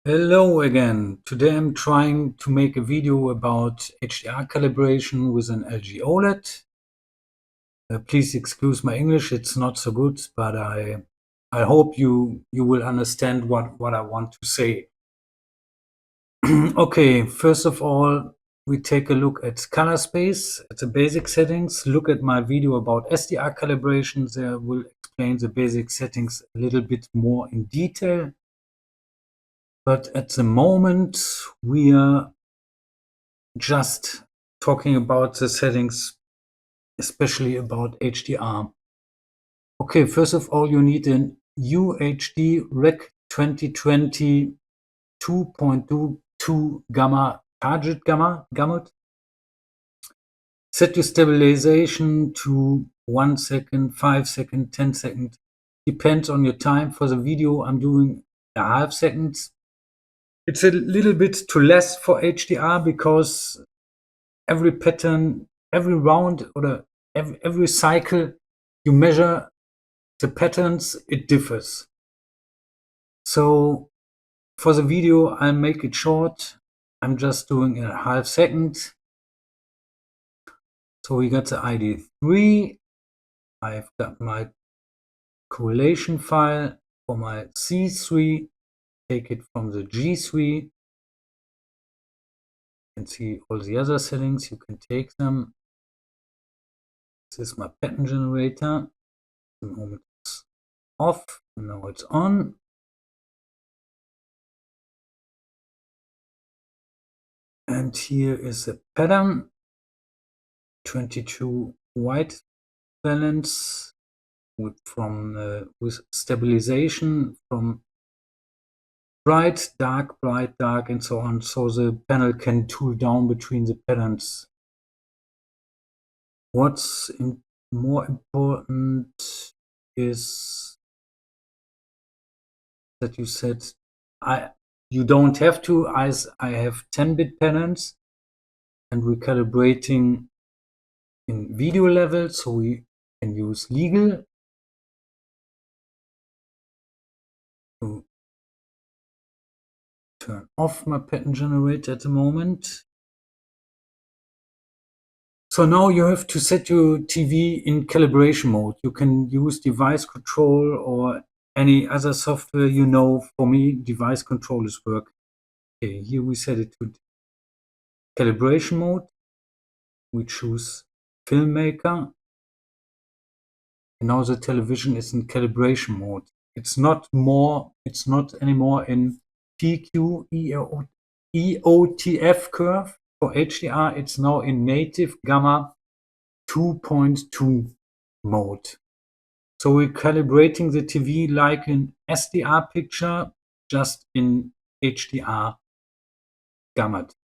Hello again. Today I'm trying to make a video about HDR calibration with an LG OLED. Please excuse my English, it's not so good, but I hope you will understand what I want to say. Okay, first of all, we take a look at Colorspace, at the basic settings. Look at my video about SDR calibration. There will explain the basic settings a little bit more in detail. But at the moment, we are just talking about the settings, especially about HDR. Okay, first of all, you need an UHD Rec 2020 2.22 gamma target gamut. Set your stabilization to 1 second, 5 seconds, 10 seconds. Depends on your time. For the video, I'm doing a half seconds. It's a little bit too less for HDR because every pattern, every round, or every cycle you measure the patterns, it differs. So for the video, I'll make it short. I'm just doing a half second. So we got the ID3. I've got my correlation file for my C3. Take it from the G3. You can see all the other settings. You can take them. This is my pattern generator. The moment it's off, now it's on. And here is the pattern, 22 white balance with stabilization from bright, dark, and so on. So the panel can tool down between the patterns. What's more important is that you said you don't have to, as I have 10-bit patterns, and we're calibrating in video level, so we can use legal to turn off my pattern generator at the moment. So now you have to set your TV in calibration mode. You can use device control or any other software you know. For me, device control is work. Okay, here we set it to calibration mode. We choose filmmaker. And now the television is in calibration mode. It's not anymore in PQ EOTF curve for HDR. It's now in native gamma 2.2 mode. So we're calibrating the TV like an SDR picture, just in HDR gamut.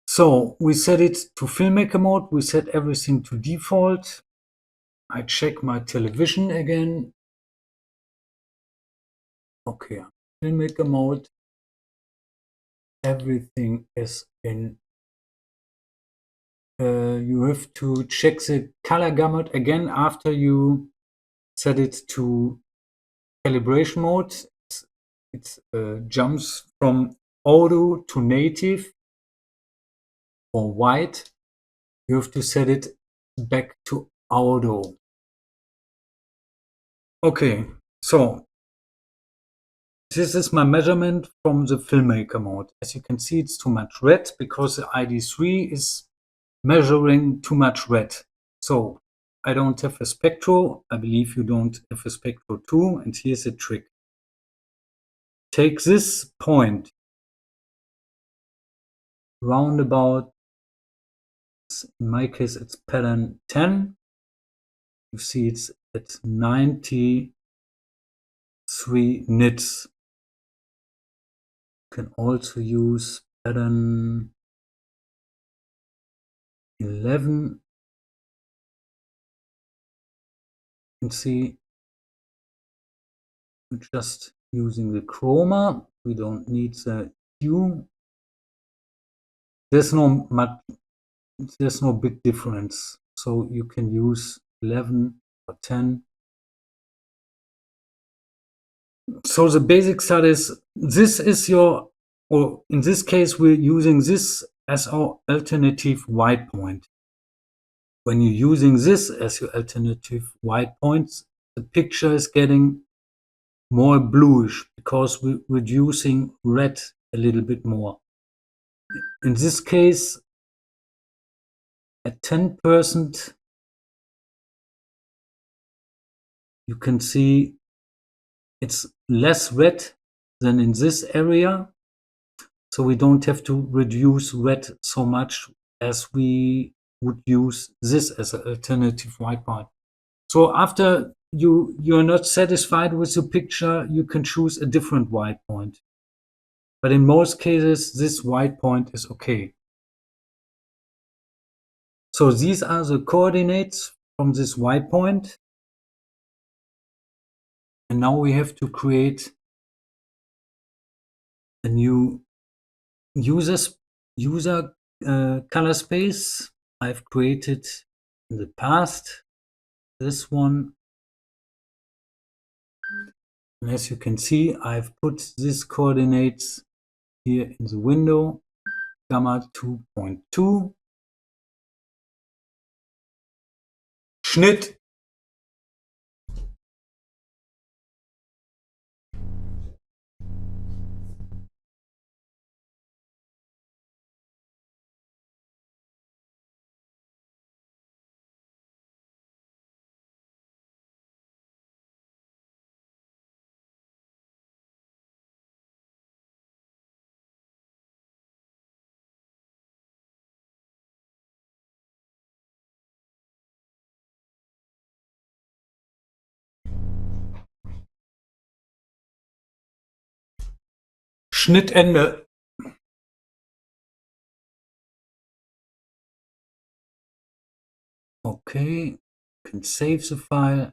So we set it to filmmaker mode. We set everything to default. I check my television again. Okay, filmmaker mode. Everything is in. You have to check the color gamut again after you set it to calibration mode. It jumps from auto to native or white. You have to set it back to auto. Okay, so this is my measurement from the filmmaker mode. As you can see, it's too much red because the ID3 is measuring too much red. So I don't have a spectro. I believe you don't have a spectro too. And here's a trick. Take this point roundabout. In my case, it's pattern 10. You see it's at 93 nits. You can also use pattern 11. You can see we're just using the chroma. We don't need the hue. There's no big difference. So you can use 11 or 10. So the basic start is, this is your, or in this case, we're using this as our alternative white point. When you're using this as your alternative white points, the picture is getting more bluish because we're reducing red a little bit more. In this case, at 10%, you can see it's less red than in this area. So we don't have to reduce red so much as we would use this as an alternative white point. So after you're not satisfied with the picture, you can choose a different white point. But in most cases, this white point is okay. So these are the coordinates from this white point. And now we have to create a new user color space. I've created in the past this one. And as you can see, I've put these coordinates here in the window, gamma 2.2. Schnitt. Schnittende. Okay, you can save the file.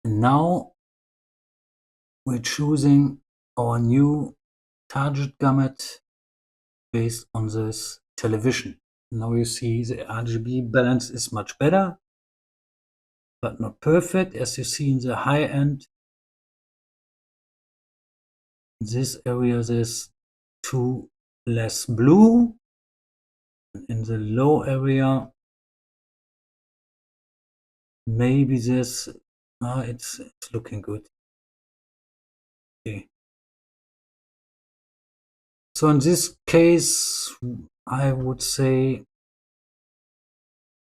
And now we're choosing our new target gamut based on this television. Now you see the RGB balance is much better, but not perfect. As you see in the high end, this area there's too less blue. In the low area, maybe this, it's looking good. Okay. So in this case, I would say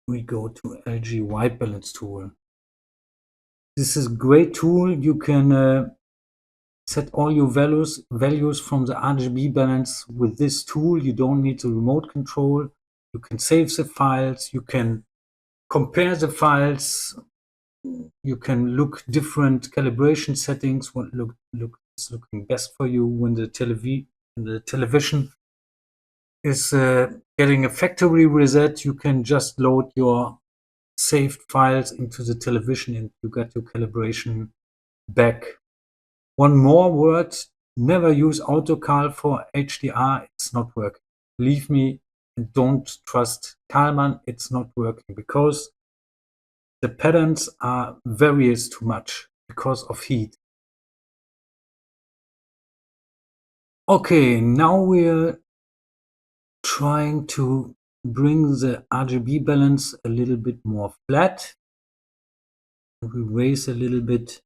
we go to LG White Balance tool. This is a great tool. You can set all your values from the RGB balance with this tool. You don't need the remote control. You can save the files. You can compare the files. You can look different calibration settings. What is looking best for you when the television is getting a factory reset. You can just load your saved files into the television and you get your calibration back. One more word, never use AutoCal for HDR. It's not working. Believe me, and don't trust Kalman. It's not working because the patterns are varies too much because of heat. Okay, now we're trying to bring the RGB balance a little bit more flat. We raise a little bit,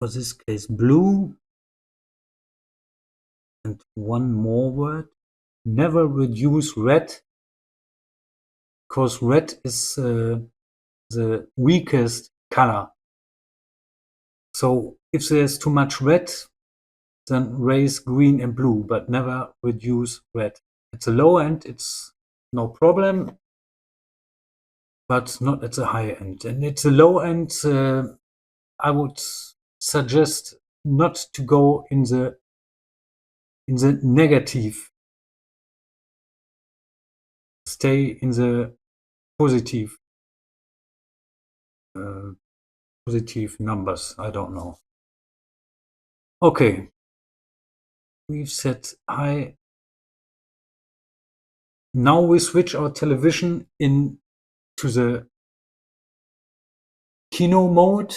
for this case, blue. And one more word, never reduce red, because red is the weakest color. So if there's too much red, then raise green and blue, but never reduce red. At the low end, it's no problem, but not at the high end. And at the low end, I would suggest not to go in the negative. Stay in the positive. Positive numbers. I don't know. Okay, we've set high. Now we switch our television into the Kino mode.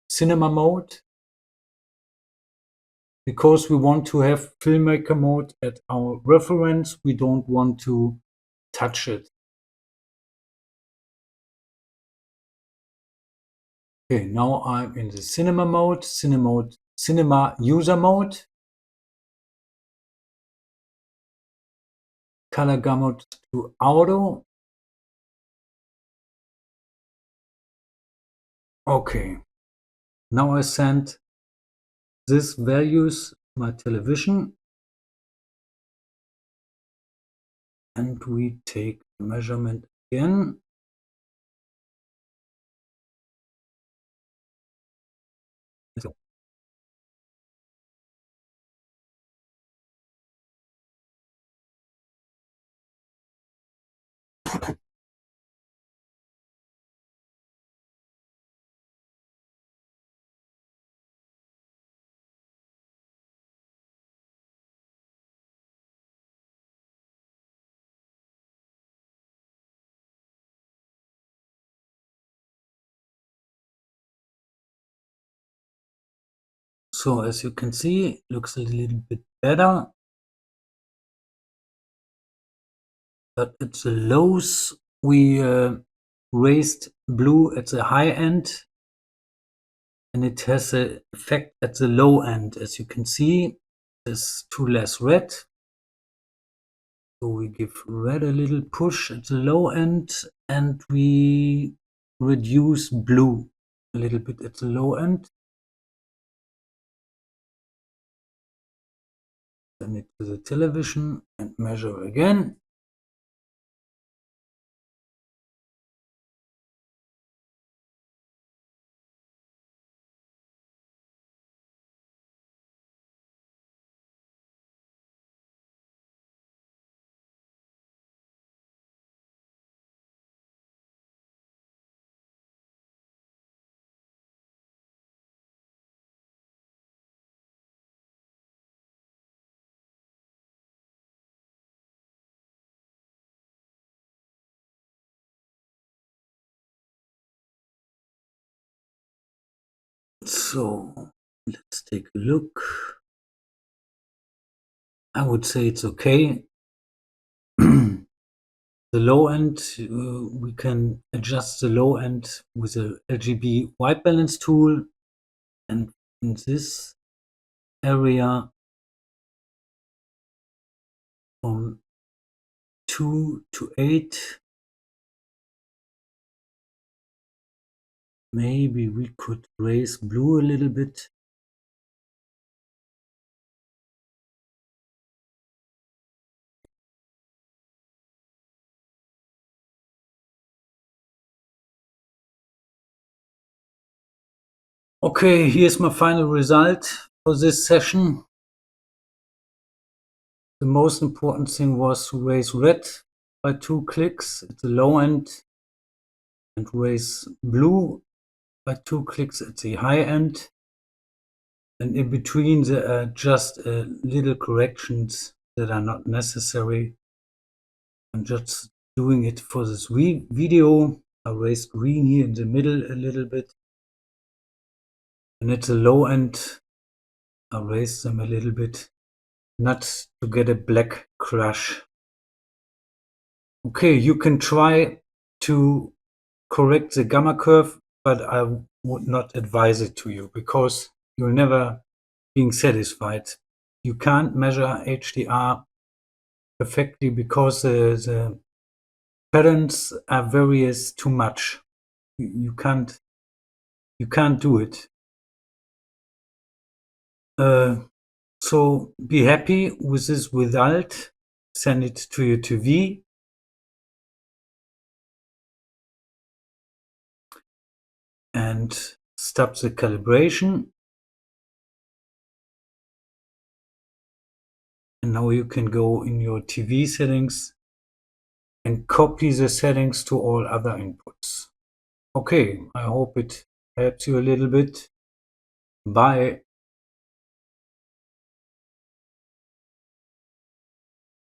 cinema mode, because we want to have filmmaker mode at our reference. We don't want to touch it. Okay, now I'm in the cinema mode, cinema user mode. Color gamut to auto. Okay, now I send these values to my television, and we take the measurement again. So So as you can see, it looks a little bit better. But at the lows, we raised blue at the high end, and it has an effect at the low end. As you can see, there's too less red. So we give red a little push at the low end, and we reduce blue a little bit at the low end. Send it to the television and measure again. So let's take a look. I would say it's okay. The low end, we can adjust the low end with the RGB white balance tool, and in this area from 2 to 8, maybe we could raise blue a little bit. Okay, here's my final result for this session. The most important thing was to raise red by 2 clicks at the low end and raise blue by 2 clicks at the high end. And in between there are just little corrections that are not necessary. I'm just doing it for this video. I raised green here in the middle a little bit. And at the low end, I raised them a little bit, not to get a black crush. Okay, you can try to correct the gamma curve, but I would not advise it to you because you're never being satisfied. You can't measure HDR perfectly because the patterns are various too much. You can't do it. So be happy with this result. Send it to your TV. And stop the calibration. And now you can go in your TV settings and copy the settings to all other inputs. Okay, I hope it helps you a little bit. Bye.